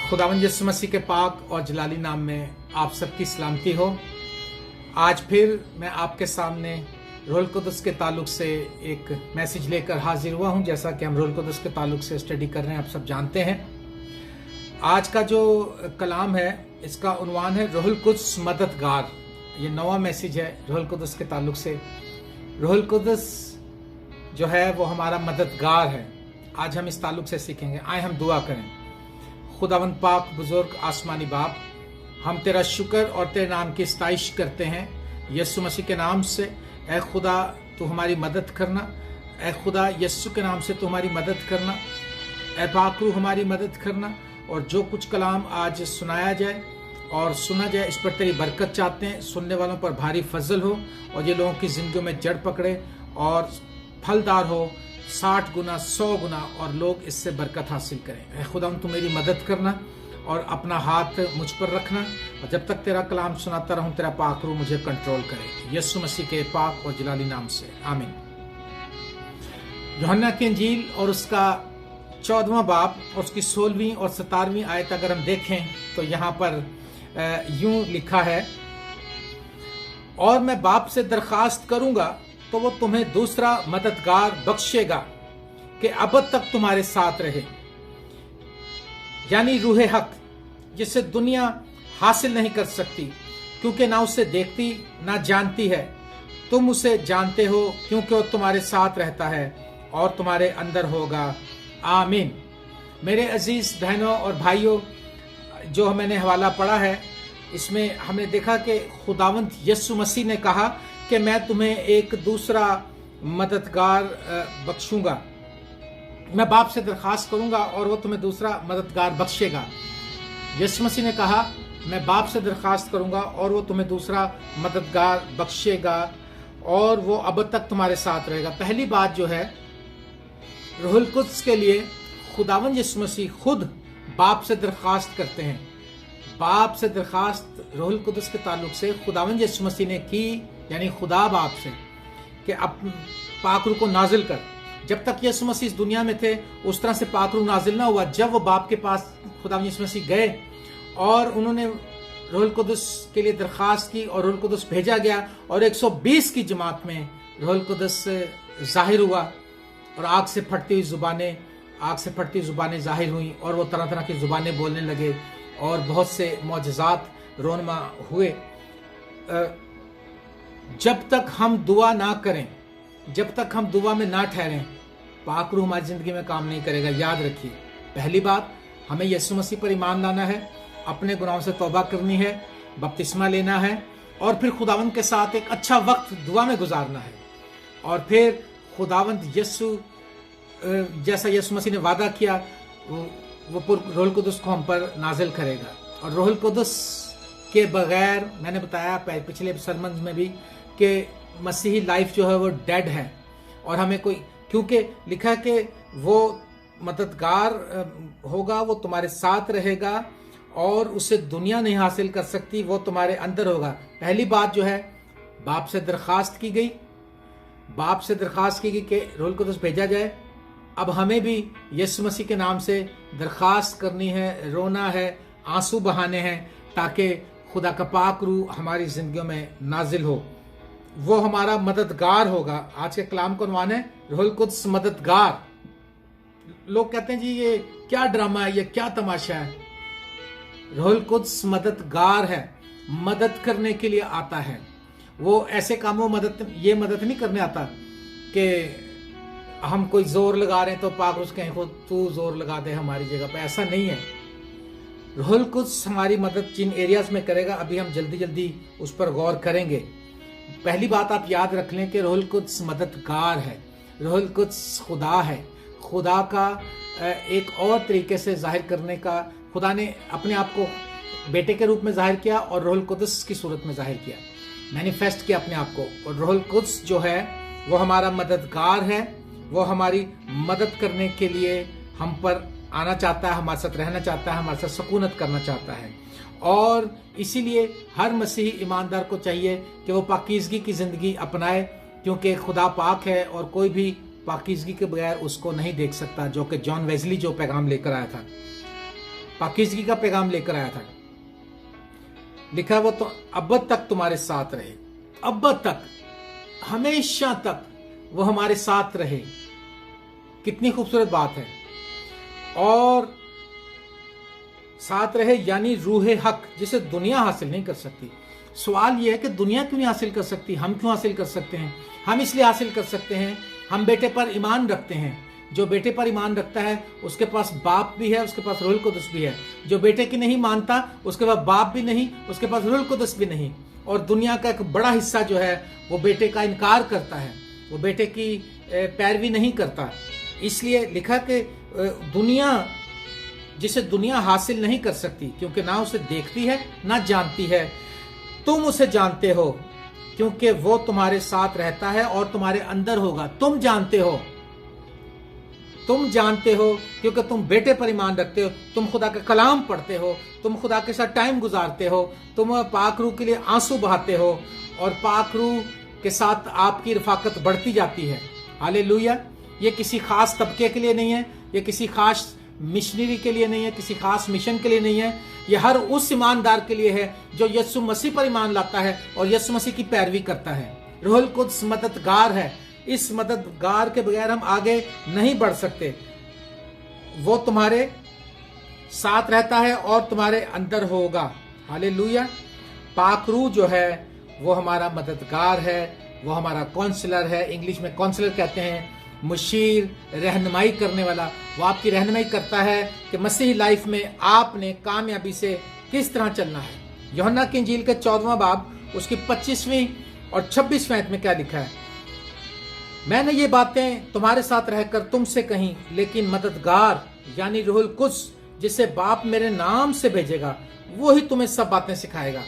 खुदावंद यीशु मसीह के पाक और जलाली नाम में आप सबकी सलामती हो। आज फिर मैं आपके सामने रूहुल कुद्दुस के ताल्लुक से एक मैसेज लेकर हाजिर हुआ हूं। जैसा कि हम रूहुल कुद्दुस के ताल्लुक से स्टडी कर रहे हैं, आप सब जानते हैं। आज का जो कलाम है इसका उन्वान है रूहुल कुद्दुस मददगार। ये नवा मैसेज है रूहुल कुद्दुस के ताल्लुक से। रूहुल कुद्दुस जो है वो हमारा मददगार है। आज हम इस ताल्लुक से सीखेंगे। आए हम दुआ करें। खुदावंद पाक बुजुर्ग आसमानी बाप, हम तेरा शुक्र और तेरे नाम की सताइश करते हैं यीशु मसीह के नाम से। ऐ खुदा तू हमारी मदद करना, ऐ खुदा यीशु के नाम से तू हमारी मदद करना, ऐ पाक रूह हमारी मदद करना। और जो कुछ कलाम आज सुनाया जाए और सुना जाए, इस पर तेरी बरकत चाहते हैं। सुनने वालों पर भारी फजल हो और ये लोगों की जिंदगी में जड़ पकड़े और फलदार हो, 60 गुना 100 गुना, और लोग इससे बरकत हासिल करें। खुदा तू मेरी मदद करना और अपना हाथ मुझ पर रखना, और जब तक तेरा कलाम सुनाता रहूं तेरा पाक रूह मुझे कंट्रोल करे, यीशु मसीह के पाक और जलाली नाम से, आमीन। यूहन्ना की इंजील और उसका 14वां बाब और उसकी 16वीं और 17वीं आयत अगर हम देखें तो यहाँ पर यूं लिखा है, और मैं बाप से दरखास्त करूंगा तो वो तुम्हें दूसरा मददगार बख्शेगा कि अब तक तुम्हारे साथ रहे, यानी रूहे हक, जिसे दुनिया हासिल नहीं कर सकती क्योंकि ना उसे देखती ना जानती है। तुम उसे जानते हो क्योंकि वो तुम्हारे साथ रहता है और तुम्हारे अंदर होगा, आमीन। मेरे अजीज बहनों और भाइयों, जो मैंने हवाला पढ़ा है इसमें हमने देखा कि खुदावंद यीशु मसीह ने कहा कि मैं तुम्हें एक दूसरा मददगार बख्शूंगा। मैं बाप से दरखास्त करूंगा और वो तुम्हें दूसरा मददगार बख्शेगा। यीशु मसीह ने कहा मैं बाप से दरखास्त करूंगा और वो तुम्हें दूसरा मददगार बख्शेगा और वो अब तक तुम्हारे साथ रहेगा। पहली बात जो है, रूहुल कुद्दुस के लिए खुदावंद यीशु मसीह खुद बाप से दरखास्त करते हैं। बाप से दरखास्त रूहुल कुद्दुस के ताल्लुक से खुदावंद यीशु मसीह ने की, यानी खुदा बाप से, कि अब पाक रूह को नाजिल कर। जब तक यीशु मसीह इस दुनिया में थे उस तरह से पाक रूह नाजिल ना हुआ। जब वो बाप के पास खुदावंद यीशु मसीह गए और उन्होंने रूहुल कुद्दुस के लिए दरखास्त की और रूहुल कुद्दुस भेजा गया, और 120 की जमात में रूहुल कुद्दुस जाहिर हुआ और आग से फटती हुई जुबानें जाहिर हुई और वो तरह तरह की जुबानें बोलने लगे और बहुत से मौजज़ात रोनमा हुए। जब तक हम दुआ ना करें, जब तक हम दुआ में ना ठहरें, पाक रूह हमारी जिंदगी में काम नहीं करेगा। याद रखिए, पहली बात हमें यीशु मसीह पर ईमान लाना है, अपने गुनाहों से तौबा करनी है, बपतिस्मा लेना है, और फिर खुदावंद के साथ एक अच्छा वक्त दुआ में गुजारना है। और फिर खुदावंद यीशु, जैसा यीशु मसीह ने वादा किया, वो रूहुल कुद्दुस को हम पर नाजिल करेगा। और रूहुल कुद्दुस के बगैर, मैंने बताया पिछले सरमन में भी, कि मसीही लाइफ जो है वो डेड है। और हमें कोई, क्योंकि लिखा है कि वो मददगार होगा, वो तुम्हारे साथ रहेगा और उसे दुनिया नहीं हासिल कर सकती, वो तुम्हारे अंदर होगा। पहली बात जो है, बाप से दरखास्त की गई कि रूहुल कुद्दुस भेजा जाए। अब हमें भी यीशु मसीह के नाम से दरखास्त करनी है, रोना है, आंसू बहाने हैं, ताकि खुदा का पाक रूह हमारी जिंदगियों में नाजिल हो। वो हमारा मददगार होगा। आज के कलाम का उन्वान है रूहुल कुद्दुस मददगार। लोग कहते हैं जी ये क्या ड्रामा है, ये क्या तमाशा है। रूहुल कुद्दुस मददगार है, मदद करने के लिए आता है। वो ऐसे कामों ये मदद नहीं करने आता कि हम कोई जोर लगा रहे हैं तो पाक रूह कहें तू जोर लगा दे हमारी जगह पे, ऐसा नहीं है। रूहुल कुद्दुस हमारी मदद जिन एरियाज में करेगा, अभी हम जल्दी जल्दी उस पर गौर करेंगे। पहली बात आप याद रख लें कि रूहुल कुद्दुस मददगार है, रूहुल कुद्दुस खुदा है। खुदा का एक और तरीके से जाहिर करने का, खुदा ने अपने आप को बेटे के रूप में जाहिर किया और रूहुल कुद्दुस की सूरत में जाहिर किया, मैनिफेस्ट किया अपने आप को। और रूहुल कुद्दुस जो है वो हमारा मददगार है, वो हमारी मदद करने के लिए हम पर आना चाहता है, हमारे साथ रहना चाहता है, हमारे साथ सकूनत करना चाहता है। और इसीलिए हर मसीही ईमानदार को चाहिए कि वो पाकीज़गी की ज़िंदगी अपनाए, क्योंकि खुदा पाक है और कोई भी पाकीज़गी के बगैर उसको नहीं देख सकता, जो कि जॉन वेस्ली जो पैगाम लेकर आया था। पाकीज़गी का पैगाम लेकर आया था। लिखा वो तो अब तक तुम्हारे साथ रहे, अब तक, हमेशा तक वो हमारे साथ रहे। कितनी खूबसूरत बात है। और साथ रहे यानी रूहे हक, जिसे दुनिया हासिल नहीं कर सकती। सवाल यह है कि दुनिया क्यों नहीं हासिल कर सकती, हम क्यों हासिल कर सकते हैं? हम इसलिए हासिल कर सकते हैं, हम बेटे पर ईमान रखते हैं। जो बेटे पर ईमान रखता है उसके पास बाप भी है, उसके पास रूहुल कुद्स भी है। जो बेटे की नहीं मानता उसके पास बाप भी नहीं, उसके पास रूहुल कुद्स भी नहीं। और दुनिया का एक बड़ा हिस्सा जो है वो बेटे का इनकार करता है, वो बेटे की पैरवी नहीं करता। इसलिए लिखा कि दुनिया, जिसे दुनिया हासिल नहीं कर सकती, क्योंकि ना उसे देखती है ना जानती है। तुम उसे जानते हो क्योंकि वो तुम्हारे साथ रहता है और तुम्हारे अंदर होगा। तुम जानते हो, तुम जानते हो क्योंकि तुम बेटे पर ईमान रखते हो, तुम खुदा का कलाम पढ़ते हो, तुम खुदा के साथ टाइम गुजारते हो, तुम पाक रूह के लिए आंसू बहाते हो और पाक रूह के साथ आपकी रफाकत बढ़ती जाती है। हालेलुया। ये किसी खास तबके के लिए नहीं है, ये किसी खास मिशनरी के लिए नहीं है, किसी खास मिशन के लिए नहीं है। ये हर उस ईमानदार के लिए है जो यीशु मसीह पर ईमान लाता है और यीशु मसीह की पैरवी करता है। रूहुल कुद्स मददगार है। इस मददगार के बगैर हम आगे नहीं बढ़ सकते। वो तुम्हारे साथ रहता है और तुम्हारे अंदर होगा। हालेलुया। पाक रूह जो है वो हमारा मददगार है, वो हमारा काउंसलर है। इंग्लिश में काउंसलर कहते हैं, मुशीर, रहनुमाई करने वाला। वो आपकी रहनुमाई करता है कि मसीही लाइफ में आपने कामयाबी से किस तरह चलना है। यूहन्ना की इंजील के 14वां बाब उसकी 25वीं और 26वें आयत में क्या लिखा है? मैंने ये बातें तुम्हारे साथ रहकर तुमसे कही, लेकिन मददगार यानी रूहुल कुद्स, जिसे बाप मेरे नाम से भेजेगा, वो ही तुम्हें सब बातें सिखाएगा।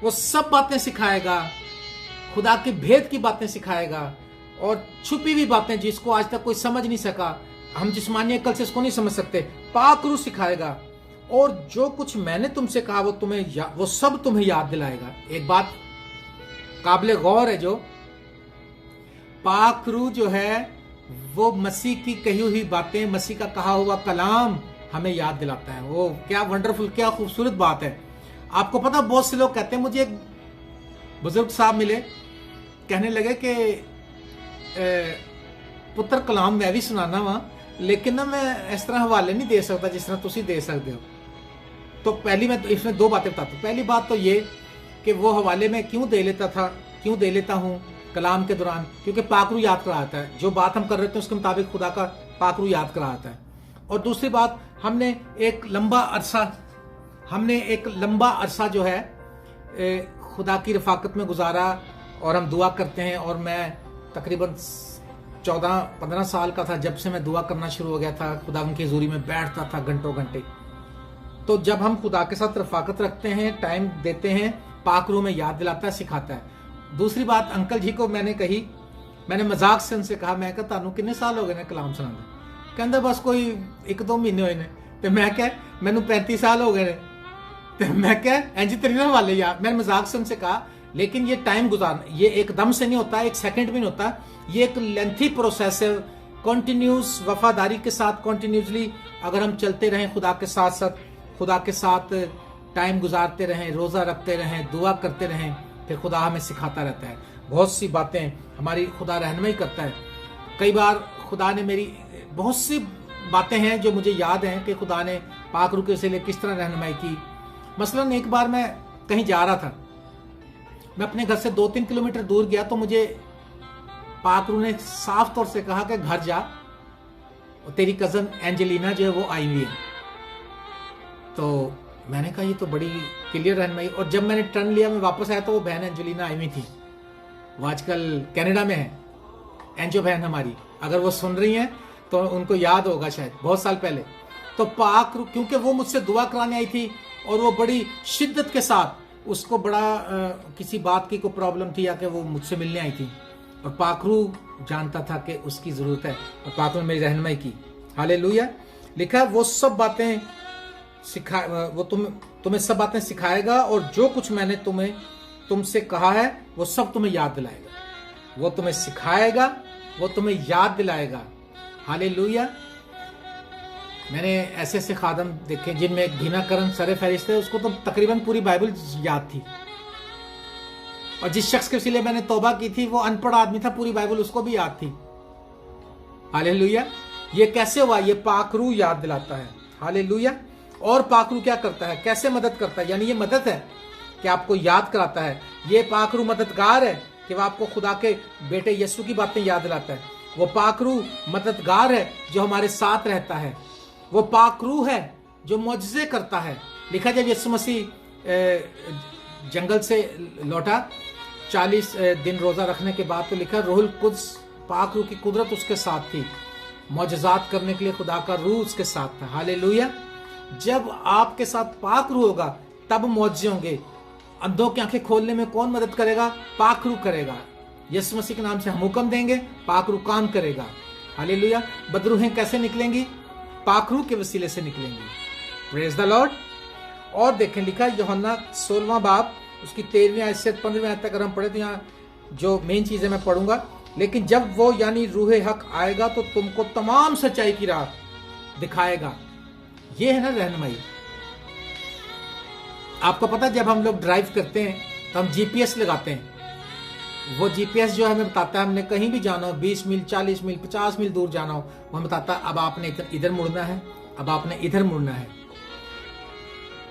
वो सब बातें सिखाएगा, खुदा के भेद की बातें सिखाएगा और छुपी हुई बातें जिसको आज तक कोई समझ नहीं सका, हम जिस्मानी अकल से इसको नहीं समझ सकते, पाक रूह सिखाएगा। और जो कुछ मैंने तुमसे कहा वो सब तुम्हें याद दिलाएगा। एक बात काबिल गौर है, जो पाक रूह जो है वो मसीह की कही हुई बातें, मसीह का कहा हुआ कलाम हमें याद दिलाता है। वो क्या वंडरफुल, क्या खूबसूरत बात है। आपको पता, बहुत से लोग कहते हैं, मुझे एक बुजुर्ग साहब मिले, कहने लगे कि पुत्र कलाम मैं भी सुनाना वा, लेकिन ना मैं इस तरह हवाले नहीं दे सकता जिस तरह तुसी दे सकते हो। तो पहली मैं इसमें दो बातें बताता हूँ। पहली बात तो ये कि वो हवाले में क्यों दे लेता हूँ कलाम के दौरान, क्योंकि पाक रूह याद कराता है। जो बात हम कर रहे थे उसके मुताबिक खुदा का पाक रूह याद कराता है। और दूसरी बात, हमने एक लंबा अरसा जो है खुदा की रफाकत में गुजारा और हम दुआ करते हैं। और मैं तकरीबन 14-15 साल का था जब से मैं दुआ करना शुरू हो गया था, खुदा उनकी हजूरी में बैठता था घंटों घंटे। तो जब हम खुदा के साथ रफाकत रखते हैं, टाइम देते हैं, पाक रूह में याद दिलाता है, सिखाता है। दूसरी बात अंकल जी को मैंने कही, मैंने मजाक से उनसे कहा, मैं कहा तानू कितने साल हो गए ने कलाम सुनाते? कहते बस कोई 1-2 महीने हुए ने। तो मैं क्या, मैनू 35 साल हो गए ने। तो मैं क्या इंज तेरी ना वाले यार, मैंने मजाक से उनसे कहा। लेकिन ये टाइम गुजारना, ये एकदम से नहीं होता, एक सेकंड भी नहीं होता, ये एक लेंथी प्रोसेस है। कॉन्टिन्यूस वफादारी के साथ कॉन्टिन्यूसली अगर हम चलते रहें, खुदा के साथ टाइम गुजारते रहें, रोजा रखते रहें, दुआ करते रहें, फिर खुदा हमें सिखाता रहता है। बहुत सी बातें हमारी खुदा रहनुमाई करता है। कई बार खुदा ने मेरी बहुत सी बातें हैं जो मुझे याद हैं कि खुदा ने पाक रूह के लिए किस तरह रहनुमाई की। मसलन एक बार मैं कहीं जा रहा था, मैं अपने घर से 2-3 किलोमीटर दूर गया, तो मुझे पाक रूह ने साफ तौर से कहा कि घर जा, और तेरी कजन एंजेलिना जो है वो आई हुई है। तो मैंने कहा ये तो बड़ी क्लियर रहनुमाई। और जब मैंने टर्न लिया, मैं वापस आया, तो वो बहन एंजेलिना आई हुई थी। वो आजकल कनाडा में है, एंजो बहन हमारी। अगर वो सुन रही हैं तो उनको याद होगा शायद, बहुत साल पहले। तो पाक रूह, क्योंकि वो मुझसे दुआ कराने आई थी और वो बड़ी शिद्दत के साथ, उसको बड़ा किसी बात की कोई प्रॉब्लम थी, या कि वो मुझसे मिलने आई थी, और पाक रूह जानता था कि उसकी जरूरत है, और पाक रूह ने मेरी रहनुमाई की। हालेलुया। लिखा वो सब बातें वो तुम्हें सब बातें सिखाएगा, और जो कुछ मैंने तुमसे कहा है वो सब तुम्हें याद दिलाएगा। वो तुम्हें सिखाएगा, वो तुम्हें याद दिलाएगा। हालेलुया। मैंने ऐसे ऐसे खादम देखे जिनमें घृणाकरण सरे फहरिस्त थे, उसको तो तकरीबन पूरी बाइबल याद थी। और जिस शख्स के वसीले मैंने तौबा की थी वो अनपढ़ आदमी था, पूरी बाइबल उसको भी याद थी। हालेलुया। ये कैसे हुआ? ये पाक रूह याद दिलाता है। हालेलुया। और पाक रूह क्या करता है, कैसे मदद करता है? यानी ये मदद है कि आपको याद कराता है। ये पाक रूह मददगार है कि वह आपको खुदा के बेटे यीशु की बातें याद दिलाता है। वो पाक रूह मददगार है जो हमारे साथ रहता है। वो पाक रूह है जो मौजज़े करता है। लिखा जब यीशु मसीह जंगल से लौटा 40 दिन रोजा रखने के बाद, तो लिखा रूहुल कुद्स, पाक रूह की कुदरत उसके साथ थी। मौजज़ात करने के लिए खुदा का रूह उसके साथ था। हालेलुया। जब आपके साथ पाक रूह होगा तब मौजज़े होंगे। अंधों की आंखें खोलने में कौन मदद करेगा? पाक रूह करेगा। यीशु मसीह के नाम से हम हुक्म देंगे, पाक रूह काम करेगा। हालेलुया। बदरूहें कैसे निकलेंगी? पाक रूह के वसीले से निकलेंगी। Praise the Lord. और देखें, लिखा यूहन्ना 16वां बाब उसकी 13वीं आयत से 15वीं आयत तक अगर हम पढ़े तो यहाँ जो मेन चीजें मैं पढ़ूंगा। लेकिन जब वो यानी रूहे हक आएगा तो तुमको तमाम सच्चाई की राह दिखाएगा। ये है ना रहनुमाई। आपको पता, जब हम लोग ड्राइव करते हैं तो हम जीपीएस लगाते हैं। वो जीपीएस जो हमें बताता है हमने कहीं भी जाना हो, 20 मील 40 मील 50 मील दूर जाना हो, वो हमें बताता है अब आपने इधर मुड़ना है, अब आपने इधर मुड़ना है,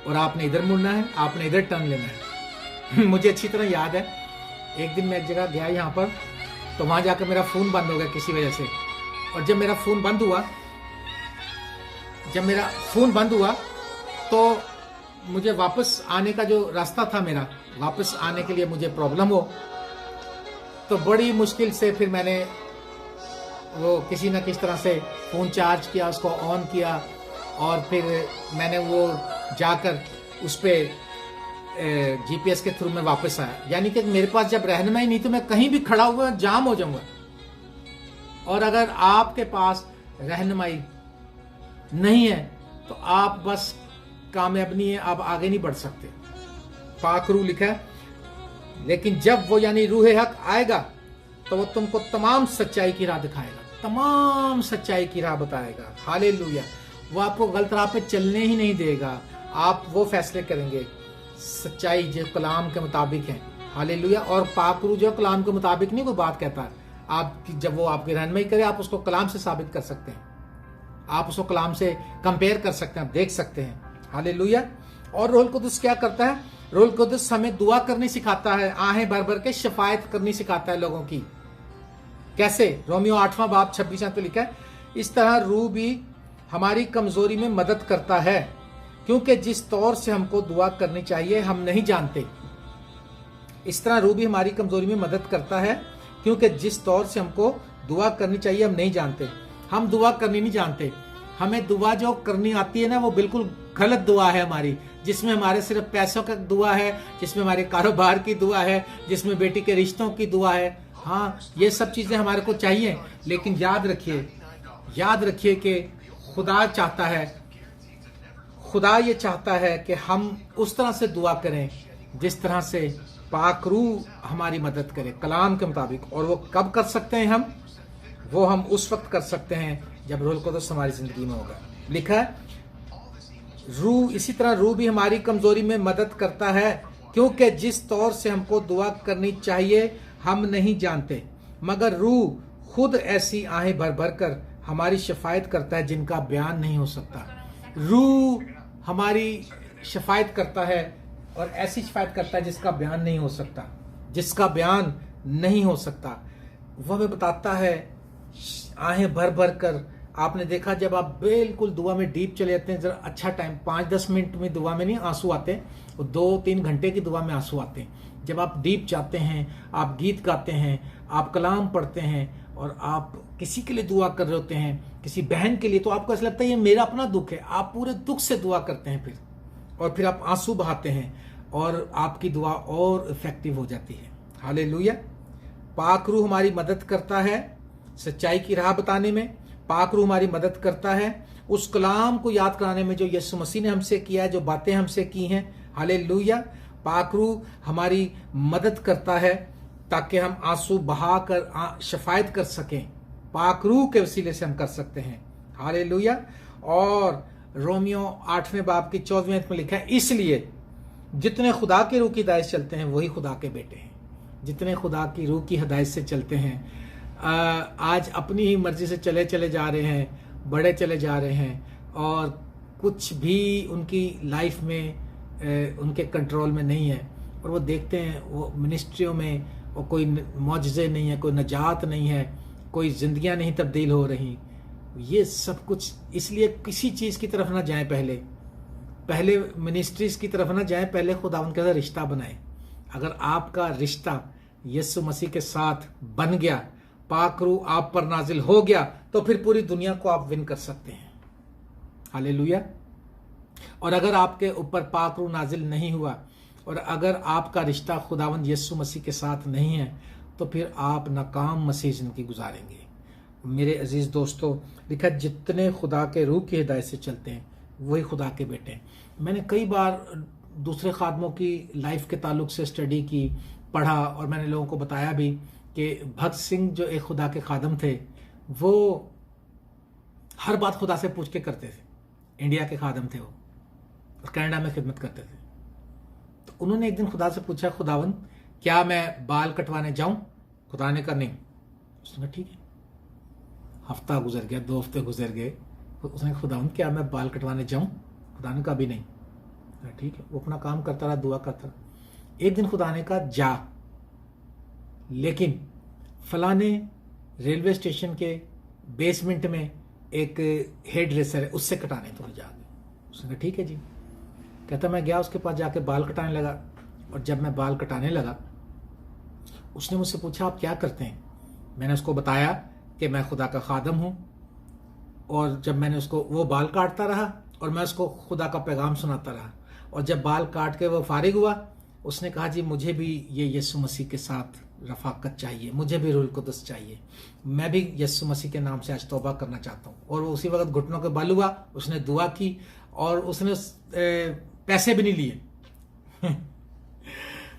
और आपने इधर मुड़ना है, आपने इधर टर्न लेना है। मुझे अच्छी तरह याद है, एक दिन मैं एक जगह गया यहाँ पर, तो वहां जाकर मेरा फोन बंद हो गया किसी वजह से। और जब मेरा फोन बंद हुआ तो मुझे वापस आने का जो रास्ता था, मेरा वापस आने के लिए मुझे प्रॉब्लम हो, तो बड़ी मुश्किल से फिर मैंने वो किसी न किस तरह से फ़ोन चार्ज किया, उसको ऑन किया, और फिर मैंने वो जाकर उस पर जीपीएस के थ्रू में वापस आया। यानी कि मेरे पास जब रहनुमाई नहीं तो मैं कहीं भी खड़ा हुआ जाम हो जाऊंगा। और अगर आपके पास रहनुमाई नहीं है तो आप बस कामयाब नहीं है, आप आगे नहीं बढ़ सकते। पाक रूह लिखा है, लेकिन जब वो यानी रूह हक आएगा तो वो तुमको तमाम सच्चाई की राह दिखाएगा, तमाम सच्चाई की राह बताएगा। हालेलुया। वो आपको गलत राह पे चलने ही नहीं देगा। आप वो फैसले करेंगे सच्चाई जो कलाम के मुताबिक है। हालेलुया। और पाक रूह जो कलाम के मुताबिक नहीं कोई बात कहता है, आप जब वो आपकी रहनुमाई करे आप उसको कलाम से साबित कर सकते हैं, आप उसको कलाम से कंपेयर कर सकते हैं, आप देख सकते हैं। हालेलुया। और रूहुल कुद्दुस क्या करता है? रूहुल कुद्दुस हमें दुआ करनी सिखाता है, आहें भर भर के शफायत करनी सिखाता है लोगों की। कैसे? रोमियो 8वां बाब 26 पे लिखा है, इस तरह रूह भी हमारी कमजोरी में मदद करता है, क्योंकि जिस तौर से हमको दुआ करनी चाहिए हम नहीं जानते। इस तरह रूह भी हमारी कमजोरी में मदद करता है, क्योंकि जिस तौर से हमको दुआ करनी चाहिए हम नहीं जानते। हम दुआ करनी नहीं जानते। हमें दुआ जो करनी आती है ना, वो बिल्कुल गलत दुआ है हमारी, जिसमें हमारे सिर्फ पैसों का दुआ है, जिसमें हमारे कारोबार की दुआ है, जिसमें बेटी के रिश्तों की दुआ है। हाँ, ये सब चीजें हमारे को चाहिए, लेकिन याद रखिए कि खुदा चाहता है, खुदा ये चाहता है कि हम उस तरह से दुआ करें जिस तरह से पाक रूह हमारी मदद करे कलाम के मुताबिक। और वो कब कर सकते हैं वो हम उस वक्त कर सकते हैं जब रूहुल कुद्दुस हमारी जिंदगी में होगा। लिखा है रूह, इसी तरह रूह भी हमारी कमजोरी में मदद करता है, क्योंकि जिस तौर से हमको दुआ करनी चाहिए हम नहीं जानते, मगर रूह खुद ऐसी आहें भर भर कर हमारी शफायत करता है जिनका बयान नहीं हो सकता। रूह हमारी शफायत करता है, और ऐसी शफायत करता है जिसका बयान नहीं हो सकता, जिसका बयान नहीं हो सकता। वह हमें बताता है आहें भर भर कर। आपने देखा जब आप बिल्कुल दुआ में डीप चले जाते हैं, जरा अच्छा टाइम 5-10 मिनट में दुआ में नहीं आंसू आते, वो 2-3 घंटे की दुआ में आंसू आते हैं। जब आप डीप जाते हैं, आप गीत गाते हैं, आप कलाम पढ़ते हैं, और आप किसी के लिए दुआ कर रहे होते हैं, किसी बहन के लिए, तो आपको ऐसा लगता है ये मेरा अपना दुख है। आप पूरे दुख से दुआ करते हैं फिर, और फिर आप आंसू बहाते हैं, और आपकी दुआ और इफेक्टिव हो जाती है। हालेलुया। पाक रूह हमारी मदद करता है सच्चाई की राह बताने में। पाक रूह हमारी मदद करता है उस कलाम को याद कराने में जो यीशु मसीह ने हमसे किया है, जो बातें हमसे की हैं। हालेलुया। पाक रूह हमारी मदद करता है ताकि हम आंसू बहाकर शफायत कर सकें। पाक रूह के वसीले से हम कर सकते हैं। हालेलुया। और रोमियो 8वें बाब की 14वें आयत में लिखा है, इसलिए जितने खुदा की रूह की हिदायत से चलते हैं वही खुदा के बेटे हैं। जितने खुदा की रूह की हिदायत से चलते हैं, आज अपनी ही मर्जी से चले चले जा रहे हैं, बड़े चले जा रहे हैं और कुछ भी उनकी लाइफ में उनके कंट्रोल में नहीं है, और वो देखते हैं वो मिनिस्ट्रियों में वो कोई मौजज़े नहीं है, कोई नजात नहीं है, कोई जिंदगियां नहीं तब्दील हो रही। ये सब कुछ इसलिए किसी चीज़ की तरफ ना जाएं, पहले मिनिस्ट्रीज की तरफ ना जाएं, पहले खुदा उनके साथ रिश्ता बनाएं। अगर आपका रिश्ता यीशु मसीह के साथ बन गया, पाक रूह आप पर नाजिल हो गया, तो फिर पूरी दुनिया को आप विन कर सकते हैं। हालेलुया। और अगर आपके ऊपर पाक रूह नाजिल नहीं हुआ और अगर आपका रिश्ता खुदावंद यीशु मसीह के साथ नहीं है, तो फिर आप नाकाम मसीह जिंदगी गुजारेंगे। मेरे अजीज दोस्तों, लिखा जितने खुदा के रूह की हिदायत से चलते हैं वही खुदा के बेटे हैं। मैंने कई बार दूसरे खादमों की लाइफ के ताल्लुक से स्टडी की, पढ़ा, और मैंने लोगों को बताया भी कि भगत सिंह जो एक खुदा के खादम थे, वो हर बात खुदा से पूछ के करते थे। इंडिया के खादम थे वो, और कनाडा में खिदमत करते थे। तो उन्होंने एक दिन खुदा से पूछा, खुदावंद क्या मैं बाल कटवाने जाऊं? खुदा ने कहा नहीं। उसने कहा ठीक है। हफ्ता गुजर गया, 2 हफ्ते गुजर गए, तो उसने खुदावंद क्या मैं बाल कटवाने जाऊं? खुदा ने कहा भी नहीं। ठीक है। वो अपना काम करता रहा, दुआ करता रहा। एक दिन खुदा ने कहा जा, लेकिन फलाने रेलवे स्टेशन के बेसमेंट में एक हेयर ड्रेसर है, उससे कटाने तो जाके। उसने कहा ठीक है जी। कहता मैं गया, उसके पास जाके बाल कटाने लगा, और जब मैं बाल कटाने लगा उसने मुझसे पूछा आप क्या करते हैं? मैंने उसको बताया कि मैं खुदा का खादम हूं, और जब मैंने उसको, वो बाल काटता रहा और मैं उसको खुदा का पैगाम सुनाता रहा, और जब बाल काट के वो फारिग हुआ, उसने कहा जी मुझे भी ये यीशु मसीह के साथ रफाकत चाहिए, मुझे भी रूह कुदस चाहिए, मैं भी यीशु मसीह के नाम से आज तौबा करना चाहता हूँ। और वो उसी वक्त घुटनों के बल हुआ, उसने दुआ की, और उसने पैसे भी नहीं लिए।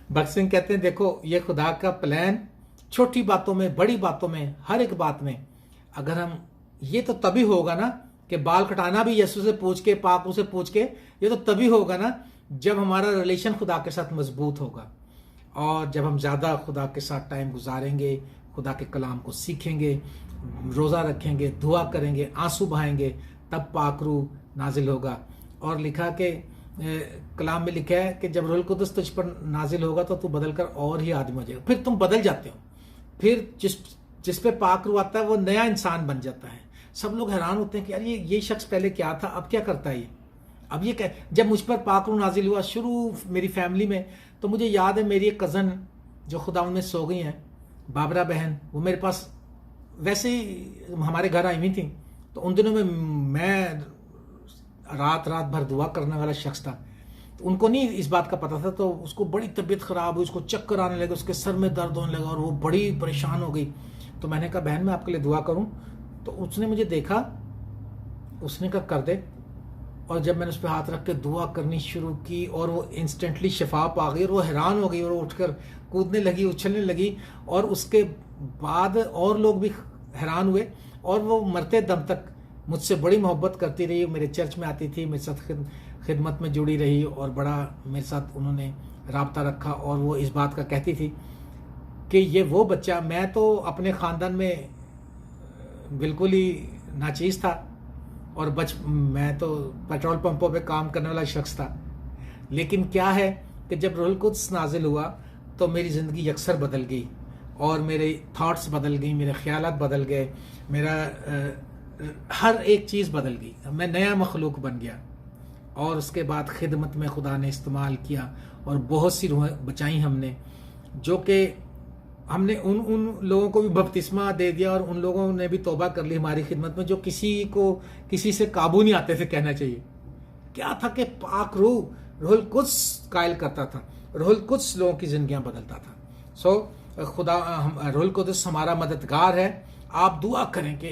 भगत सिंह कहते हैं देखो ये खुदा का प्लान, छोटी बातों में, बड़ी बातों में, हर एक बात में अगर हम, ये तो तभी होगा ना कि बाल कटाना भी यीशु से पूछ के, पाक से पूछ के, ये तो तभी होगा ना जब हमारा रिलेशन खुदा के साथ मजबूत होगा, और जब हम ज़्यादा खुदा के साथ टाइम गुजारेंगे, खुदा के कलाम को सीखेंगे, रोज़ा रखेंगे, दुआ करेंगे, आंसू बहाएंगे, तब पाक रूह नाजिल होगा। और लिखा कि कलाम में लिखा है कि जब रूह कुदस तुझ पर नाजिल होगा तो तू बदल कर और ही आदमी हो जाएगा। फिर तुम बदल जाते हो, फिर जिस पे पाक रूह आता है वो नया इंसान बन जाता है। सब लोग हैरान होते हैं कि यार ये शख्स पहले क्या था, अब क्या करता है ये, अब ये क्या। जब मुझ पर पाक रूह नाजिल हुआ शुरू मेरी फैमिली में, तो मुझे याद है मेरी एक कज़न जो खुदा में सो गई हैं, बाबरा बहन, वो मेरे पास वैसे ही हमारे घर आई हुई थी। तो उन दिनों में मैं रात भर दुआ करने वाला शख्स था, तो उनको नहीं इस बात का पता था। तो उसको बड़ी तबीयत खराब हुई, उसको चक्कर आने लगे, उसके सर में दर्द होने लगा, और वो बड़ी परेशान हो गई। तो मैंने कहा बहन मैं आपके लिए दुआ करूं? तो उसने मुझे देखा, उसने कहा कर दे। और जब मैंने उस पर हाथ रख के दुआ करनी शुरू की, और वो इंस्टेंटली शिफा पा गई, और वो हैरान हो गई, और वो उठकर कूदने लगी, उछलने लगी। और उसके बाद और लोग भी हैरान हुए, और वो मरते दम तक मुझसे बड़ी मोहब्बत करती रही, मेरे चर्च में आती थी, मेरे साथ खिदमत में जुड़ी रही, और बड़ा मेरे साथ उन्होंने राब्ता रखा। और वो इस बात का कहती थी कि ये वो बच्चा, मैं तो अपने ख़ानदान में बिल्कुल ही नाचीज़ था, और मैं तो पेट्रोल पंपों पे काम करने वाला शख्स था। लेकिन क्या है कि जब रूह कुद्स नाजिल हुआ तो मेरी ज़िंदगी अक्सर बदल गई, और मेरे थॉट्स बदल गई, मेरे ख्यालात बदल गए, मेरा हर एक चीज़ बदल गई, मैं नया मखलूक बन गया। और उसके बाद खिदमत में खुदा ने इस्तेमाल किया, और बहुत सी रूहें बचाई हमने, जो कि हमने उन लोगों को भी बपतिस्मा दे दिया, और उन लोगों ने भी तौबा कर ली हमारी खिदमत में, जो किसी से काबू नहीं आते थे। कहना चाहिए क्या था कि पाक रूह कुद्स कायल करता था, रूह कुद्स लोगों की जिंदगियां बदलता था। सो खुदा रूह कुद्स हमारा मददगार है। आप दुआ करें कि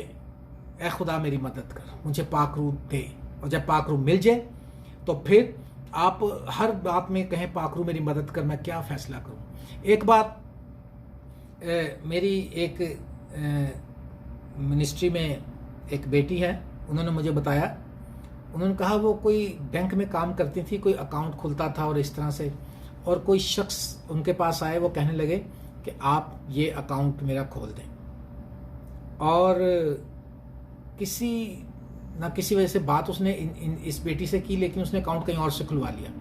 ए खुदा मेरी मदद कर, मुझे पाक रूह दे, और जब पाक रूह मिल जाए तो फिर आप हर बात में कहें पाक रूह मेरी मदद कर, मैं क्या फैसला करूं। एक बात मेरी एक मिनिस्ट्री में एक बेटी है, उन्होंने मुझे बताया उन्होंने कहा वो कोई बैंक में काम करती थी, कोई अकाउंट खुलता था और इस तरह से, और कोई शख्स उनके पास आए, वो कहने लगे कि आप ये अकाउंट मेरा खोल दें, और किसी ना किसी वजह से बात उसने इस बेटी से की, लेकिन उसने अकाउंट कहीं और से खुलवा लिया,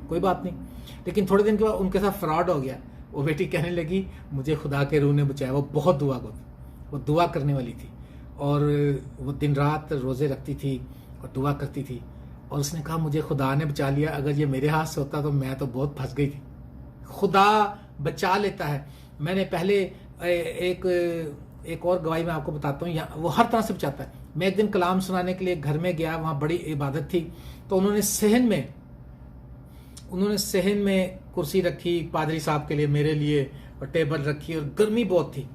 कोई बात नहीं। लेकिन थोड़े दिन के बाद उनके साथ फ्रॉड हो गया। वो बेटी कहने लगी मुझे खुदा के रूह ने बचाया। वो बहुत वो दुआ करने वाली थी, और वो दिन रात रोज़े रखती थी और दुआ करती थी, और उसने कहा मुझे खुदा ने बचा लिया, अगर ये मेरे हाथ से होता तो मैं तो बहुत फंस गई थी। खुदा बचा लेता है। मैंने पहले एक और गवाही मैं आपको बताता हूँ, वो हर तरह से बचाता है। मैं एक दिन कलाम सुनाने के लिए घर में गया, वहाँ बड़ी इबादत थी, तो उन्होंने सहन में कुर्सी रखी पादरी साहब के लिए, मेरे लिए, और टेबल रखी, और गर्मी बहुत थी।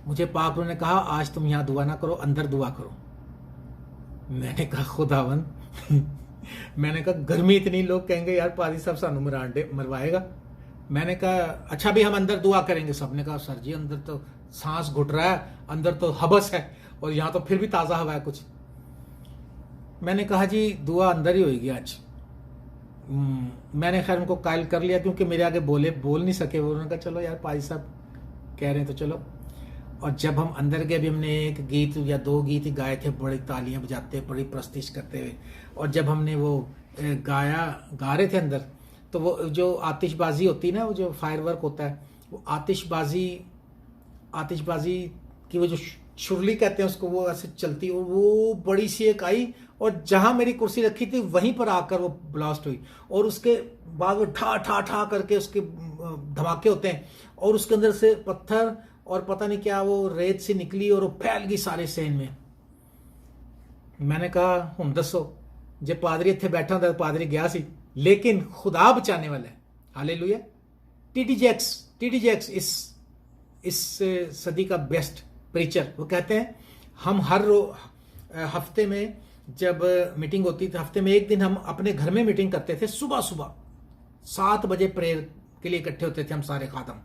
मुझे पाक ने कहा आज तुम यहाँ दुआ ना करो, अंदर दुआ करो। मैंने कहा खुदावन मैंने कहा गर्मी इतनी, लोग कहेंगे यार पादरी साहब सानू मरवाएगा। मैंने कहा अच्छा भी हम अंदर दुआ करेंगे। सबने कहा सर जी अंदर तो सांस घुट रहा है, अंदर तो हबस है, और यहाँ तो फिर भी ताज़ा हवा है कुछ। मैंने कहा जी दुआ अंदर ही होगी आज। मैंने खैर उनको कायल कर लिया, क्योंकि मेरे आगे बोल नहीं सके वो। उन्होंने कहा चलो यार पादरी साहब कह रहे हैं तो चलो। और जब हम अंदर गए, भी हमने एक गीत या 2 गीत ही गाए थे, बड़ी तालियां बजाते, बड़ी प्रस्तिश करते हुए। और जब हमने वो गा रहे थे अंदर, तो वो जो आतिशबाजी होती है ना, वो जो फायरवर्क होता है, वो आतिशबाजी की वो जो शुरली कहते हैं उसको, वो ऐसे चलती, और वो बड़ी सी एक आई, और जहां मेरी कुर्सी रखी थी वहीं पर आकर वो ब्लास्ट हुई। और उसके बाद वो ठा ठा ठा करके उसके धमाके होते हैं, और उसके अंदर से पत्थर और पता नहीं क्या वो रेत से निकली, और वो फैल गई सारे सहन में। मैंने कहा हम दसो जे पादरी इत्थे बैठा था, पादरी गया सी, लेकिन खुदा बचाने वाला है। हालेलुया। टीडी जैक्स इस सदी का बेस्ट प्रीचर। वो कहते हैं हम हर हफ्ते में जब मीटिंग होती थी, हफ्ते में एक दिन हम अपने घर में मीटिंग करते थे। सुबह 7 बजे प्रेयर के लिए इकट्ठे होते थे हम सारे खादम,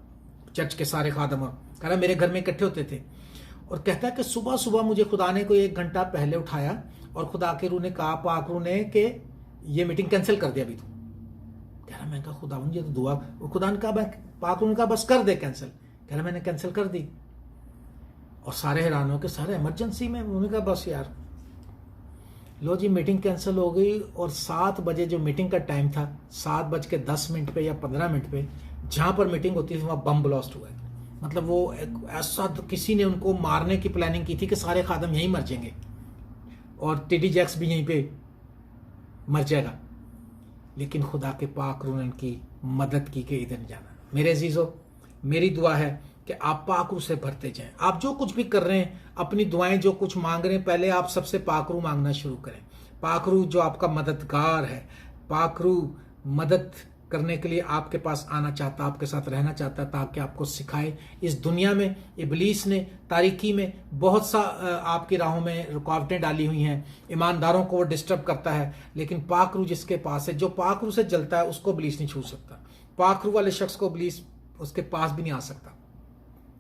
चर्च के सारे खादम, और कह रहा मेरे घर में इकट्ठे होते थे। और कहता है कि सुबह मुझे खुदा ने कोई 1 घंटा पहले उठाया, और खुदा के रूह ने कहा, पाक रूह ने, कि ये मीटिंग कैंसिल कर दिया अभी तू। कह रहा मैं कहा खुदा ये तो दुआ, खुदा ने कहा पाक रूह ने कहा बस कर दे कैंसिल। कह रहा मैंने कैंसिल कर दी। और सारे हैरान हो के, सारे इमरजेंसी में। उन्होंने कहा बस यार लो जी मीटिंग कैंसिल हो गई। और 7 बजे जो मीटिंग का टाइम था, 7:10 पे या 15 मिनट पे, जहां पर मीटिंग होती थी वहां बम ब्लास्ट हुआ है। मतलब वो ऐसा किसी ने उनको मारने की प्लानिंग की थी कि सारे खादम यहीं मर जाएंगे, और टीडी जैक्स भी यहीं पे मर जाएगा। लेकिन खुदा के पाक रूह ने उनकी मदद की कि इधर जाना। मेरे अजीजों, मेरी दुआ है कि आप पाक रूह से भरते जाएं। आप जो कुछ भी कर रहे हैं, अपनी दुआएं जो कुछ मांग रहे हैं, पहले आप सबसे पाक रूह मांगना शुरू करें। पाक रूह जो आपका मददगार है, पाक रूह मदद करने के लिए आपके पास आना चाहता, आपके साथ रहना चाहता, ताकि आपको सिखाए। इस दुनिया में इब्लीस ने तारीकी में बहुत सा आपकी राहों में रुकावटें डाली हुई हैं, ईमानदारों को वो डिस्टर्ब करता है। लेकिन पाक रूह जिसके पास है, जो पाक रूह से जलता है, उसको इब्लीस नहीं छू सकता। पाक रूह वाले शख्स को इब्लीस उसके पास भी नहीं आ सकता।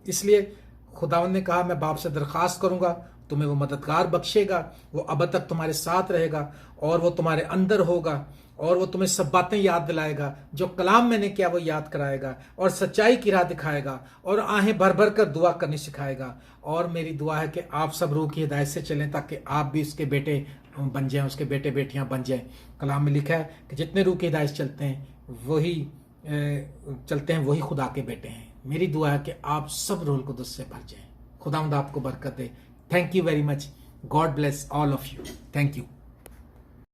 इसलिए खुदावंद ने कहा मैं बाप से दरखास्त करूंगा, तुम्हें वो मददगार बख्शेगा, वो अब तक तुम्हारे साथ रहेगा, और वो तुम्हारे अंदर होगा, और वो तुम्हें सब बातें याद दिलाएगा, जो कलाम मैंने किया वो याद कराएगा, और सच्चाई की राह दिखाएगा, और आहें भर भर कर दुआ करनी सिखाएगा। और मेरी दुआ है कि आप सब रूह की हिदायत से चलें, ताकि आप भी उसके बेटे बन जाएं, उसके बेटे बेटियां बन जाएं। कलाम में लिखा है कि जितने रूह की हिदायत चलते हैं वही खुदा के बेटे हैं। मेरी दुआ है कि आप सब रूह कुदस से भर जाएं। खुदावंद आपको बरकत दे। Thank you very much. God bless all of you. Thank you.